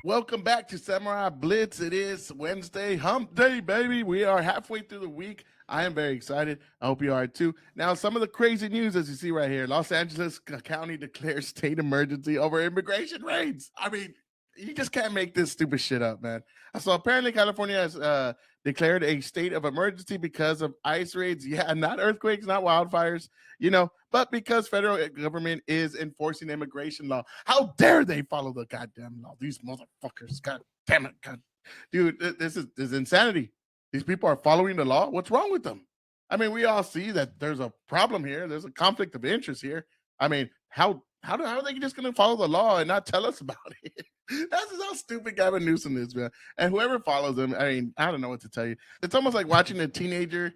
Welcome back to Samurai Blitz. It is Wednesday, hump day, baby. We are halfway through the week. I am very excited. I hope you are too. Now, some of the crazy news, as you see right here, Los Angeles County declares state emergency over immigration raids. I mean, you just can't make this stupid shit up, man. So apparently, California has declared a state of emergency because of ice raids. Yeah, not earthquakes, not wildfires, but because federal government is enforcing immigration law. How dare they follow the goddamn law? These motherfuckers. God damn it. God. Dude, this is insanity. These people are following the law. What's wrong with them? I mean, we all see that there's a problem here. There's a conflict of interest here. I mean, how are they just going to follow the law and not tell us about it? That's just how stupid Gavin Newsom is, man. And whoever follows him, I mean, I don't know what to tell you. It's almost like watching a teenager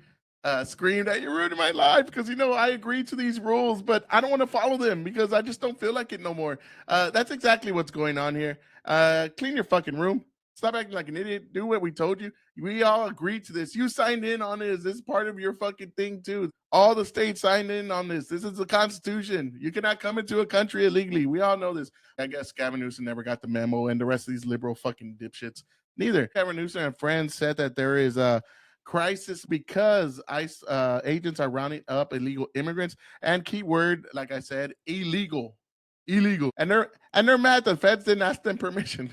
scream that you're ruining my life because I agreed to these rules, but I don't want to follow them because I just don't feel like it no more. That's exactly what's going on here. Clean your fucking room. Stop acting like an idiot. Do what we told you. We all agreed to this. You signed in on this. This is part of your fucking thing too. All the states signed in on this. This is the Constitution. You cannot come into a country illegally. We all know this. I guess Gavin Newsom never got the memo, and the rest of these liberal fucking dipshits neither. Gavin Newsom and friends said that there is a crisis because ICE agents are rounding up illegal immigrants, and keyword, like I said, illegal, and they're mad the feds didn't ask them permission.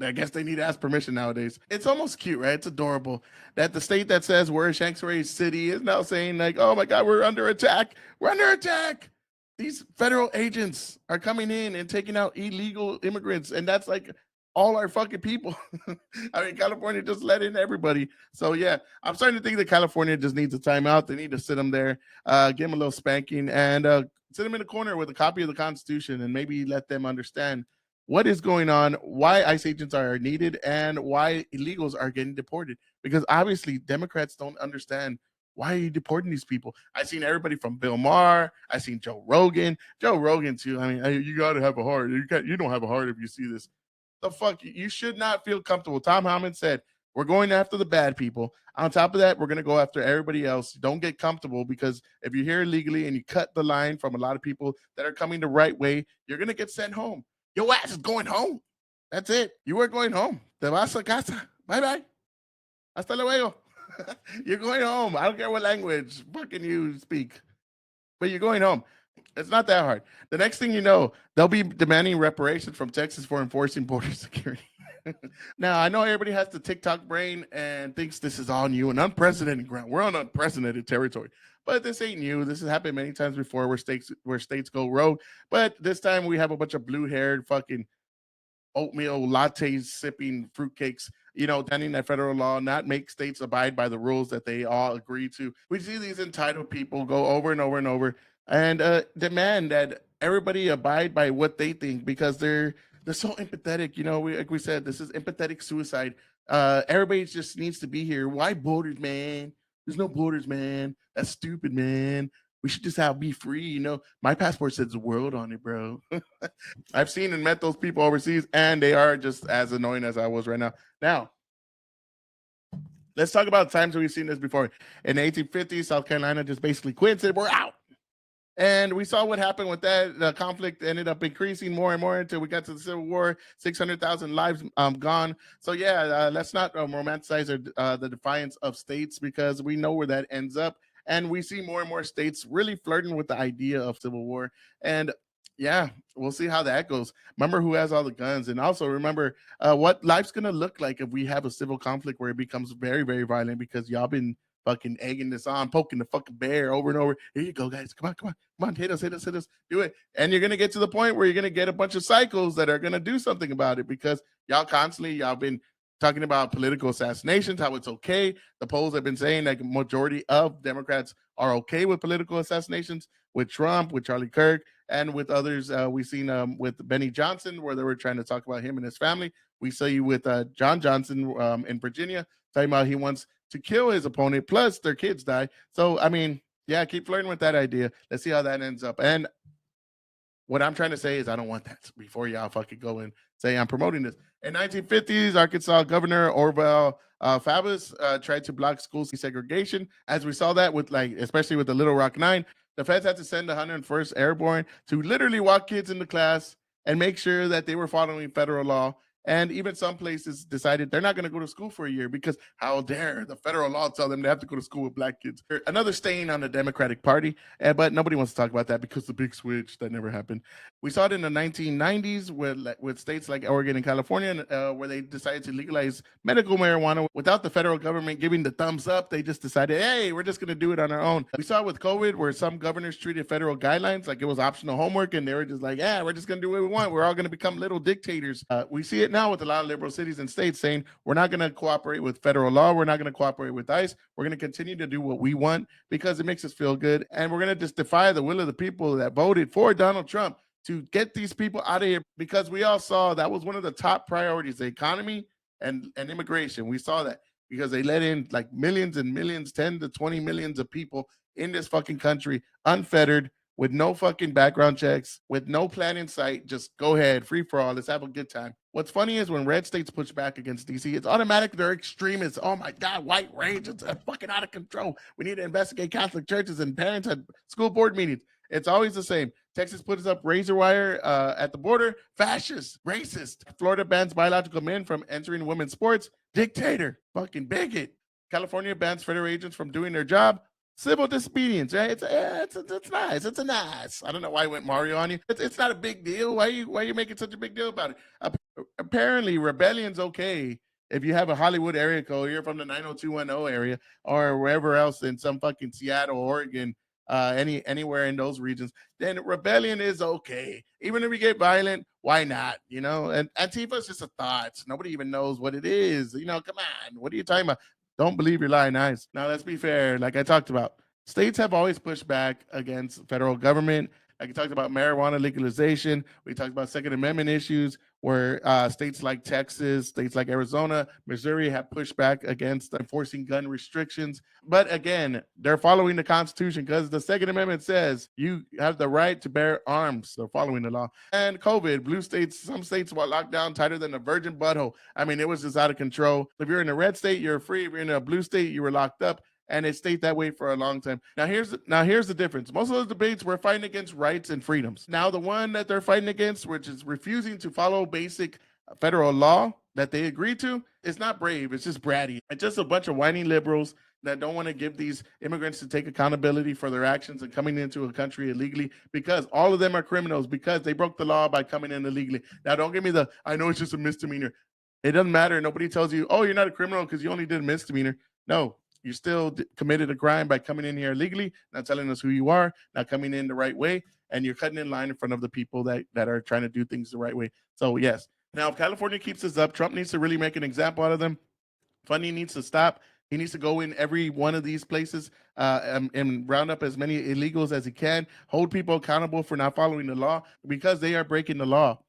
I guess they need to ask permission nowadays. It's almost cute, right? It's adorable that the state that says we're a sanctuary city is now saying like, "Oh my God, we're under attack. We're under attack." These federal agents are coming in and taking out illegal immigrants, and that's like all our fucking people. I mean, California just let in everybody. So yeah, I'm starting to think that California just needs a timeout. They need to sit them there, give them a little spanking, and sit them in the corner with a copy of the Constitution, and maybe let them understand what is going on, why ICE agents are needed, and why illegals are getting deported. Because obviously, Democrats don't understand why are you deporting these people? I've seen everybody from Bill Maher. I've seen Joe Rogan too. I mean, you got to have a heart. You don't have a heart if you see this. The fuck, you should not feel comfortable. Tom Hammond said, "We're going after the bad people. On top of that, we're going to go after everybody else. Don't get comfortable because if you're here illegally and you cut the line from a lot of people that are coming the right way, you're going to get sent home. Your ass is going home. That's it. You are going home. Te vas a casa. Bye bye. Hasta luego." You're going home. I don't care what language fucking you speak, but you're going home. It's not that hard. The next thing you know, they'll be demanding reparations from Texas for enforcing border security. Now, I know everybody has the TikTok brain and thinks this is all new and unprecedented ground. We're on unprecedented territory. But this ain't new. This has happened many times before where states go rogue. But this time we have a bunch of blue-haired fucking oatmeal lattes sipping fruitcakes, standing that federal law, not make states abide by the rules that they all agree to. We see these entitled people go over and over and over and demand that everybody abide by what they think because they're so empathetic. Like we said, this is empathetic suicide. Everybody just needs to be here. Why borders, man? There's no borders, man. That's stupid, man. We should just have be free. My passport says the world on it, bro. I've seen and met those people overseas, and they are just as annoying as I was right now. Now, let's talk about times we've seen this before. In the 1850s, South Carolina just basically quit and said, "We're out." And we saw what happened with that. The conflict ended up increasing more and more until we got to the Civil War. 600,000 lives gone. So yeah, let's not romanticize the defiance of states because we know where that ends up. And we see more and more states really flirting with the idea of civil war. And yeah, we'll see how that goes. Remember who has all the guns, and also remember what life's gonna look like if we have a civil conflict where it becomes very, very violent because y'all been fucking egging this on, poking the fucking bear over and over. Here you go, guys. Come on, come on, come on. Hit us, hit us, hit us. Do it. And you're gonna get to the point where you're gonna get a bunch of cycles that are gonna do something about it because y'all been talking about political assassinations, how it's okay. The polls have been saying that the majority of Democrats are okay with political assassinations, with Trump, with Charlie Kirk, and with others. We've seen with Benny Johnson, where they were trying to talk about him and his family. We saw you with John Johnson in Virginia, talking about he wants to kill his opponent, plus their kids die. So, I mean, yeah, keep flirting with that idea. Let's see how that ends up. And what I'm trying to say is I don't want that before y'all fucking go and say I'm promoting this. In 1950s, Arkansas Governor Orval Faubus tried to block school segregation. As we saw that with especially with the Little Rock Nine, the feds had to send the 101st Airborne to literally walk kids into class and make sure that they were following federal law. And even some places decided they're not going to go to school for a year because how dare the federal law tell them they have to go to school with black kids. Another stain on the Democratic Party, but nobody wants to talk about that because the big switch that never happened. We saw it in the 1990s with states like Oregon and California, where they decided to legalize medical marijuana without the federal government giving the thumbs up. They just decided, hey, we're just going to do it on our own. We saw it with COVID, where some governors treated federal guidelines like it was optional homework, and they were just like, yeah, we're just going to do what we want. We're all going to become little dictators. We see it now with a lot of liberal cities and states saying, we're not going to cooperate with federal law. We're not going to cooperate with ICE. We're going to continue to do what we want because it makes us feel good. And we're going to just defy the will of the people that voted for Donald Trump to get these people out of here, because we all saw that was one of the top priorities, the economy and immigration. We saw that because they let in like millions and millions, 10 to 20 millions of people in this fucking country, unfettered, with no fucking background checks, with no plan in sight. Just go ahead, free for all. Let's have a good time. What's funny is when red states push back against DC, it's automatic. They're extremists. Oh my God, white rage. It's fucking out of control. We need to investigate Catholic churches and parents at school board meetings. It's always the same. Texas puts up razor wire at the border. Fascist, racist. Florida bans biological men from entering women's sports. Dictator, fucking bigot. California bans federal agents from doing their job. Civil disobedience, right? It's nice. It's a nice. I don't know why I went Mario on you. It's not a big deal. Why are you making such a big deal about it? Apparently, rebellion's okay if you have a Hollywood area code. You're from the 90210 area or wherever else in some fucking Seattle, Oregon, anywhere in those regions. Then rebellion is okay. Even if we get violent, why not? You know, and Antifa is just a thought. Nobody even knows what it is. You know, come on. What are you talking about? Don't believe your lying eyes. Now, let's be fair. Like I talked about, states have always pushed back against federal government. Like we talked about marijuana legalization. We talked about Second Amendment issues where states like Texas, states like Arizona, Missouri have pushed back against enforcing gun restrictions. But again, they're following the Constitution because the Second Amendment says you have the right to bear arms. They're following the law. And COVID, blue states, some states were locked down tighter than a virgin butthole. I mean, it was just out of control. If you're in a red state, you're free. If you're in a blue state, you were locked up. And it stayed that way for a long time. Now here's the difference. Most of those debates were fighting against rights and freedoms. Now the one that they're fighting against, which is refusing to follow basic federal law that they agreed to, is not brave. It's just bratty. It's just a bunch of whiny liberals that don't want to give these immigrants to take accountability for their actions and coming into a country illegally, because all of them are criminals because they broke the law by coming in illegally. Now don't give me the, I know it's just a misdemeanor. It doesn't matter. Nobody tells you, oh, you're not a criminal because you only did a misdemeanor. No, you still committed a crime by coming in here illegally, not telling us who you are, not coming in the right way, and you're cutting in line in front of the people that are trying to do things the right way. So yes. Now, if California keeps this up, Trump needs to really make an example out of them. Funding needs to stop. He needs to go in every one of these places and round up as many illegals as he can, hold people accountable for not following the law because they are breaking the law.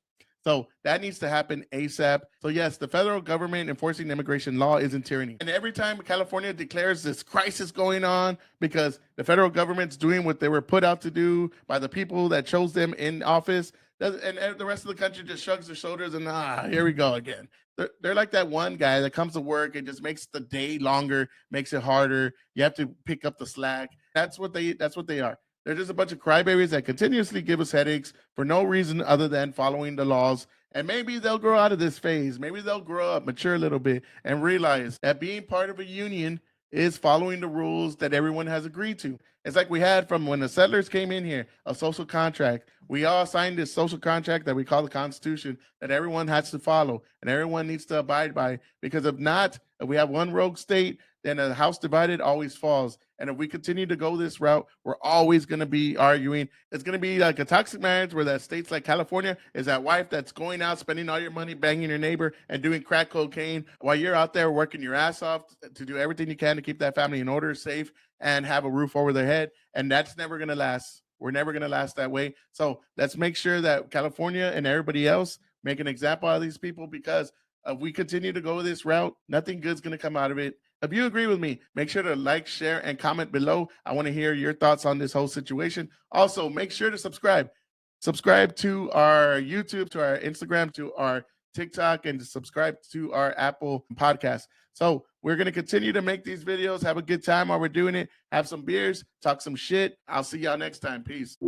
So that needs to happen ASAP. So yes, the federal government enforcing immigration law isn't tyranny. And every time California declares this crisis going on because the federal government's doing what they were put out to do by the people that chose them in office, and the rest of the country just shrugs their shoulders and here we go again. They're like that one guy that comes to work and just makes the day longer, makes it harder. You have to pick up the slack. That's what they are. They're just a bunch of crybabies that continuously give us headaches for no reason other than following the laws. And maybe they'll grow out of this phase. Maybe they'll grow up, mature a little bit, and realize that being part of a union is following the rules that everyone has agreed to. It's like we had from when the settlers came in here, a social contract. We all signed this social contract that we call the Constitution that everyone has to follow and everyone needs to abide by. Because if not, if we have one rogue state, then a house divided always falls. And if we continue to go this route, we're always going to be arguing. It's going to be like a toxic marriage where that states like California is that wife that's going out, spending all your money, banging your neighbor and doing crack cocaine while you're out there working your ass off to do everything you can to keep that family in order, safe, and have a roof over their head. And that's never going to last. We're never going to last that way. So let's make sure that California and everybody else make an example out of these people, because if we continue to go this route, nothing good's going to come out of it. If you agree with me, make sure to like, share, and comment below. I want to hear your thoughts on this whole situation. Also, make sure to subscribe. Subscribe to our YouTube, to our Instagram, to our TikTok, and to subscribe to our Apple podcast. So we're going to continue to make these videos. Have a good time while we're doing it. Have some beers, talk some shit. I'll see y'all next time. Peace.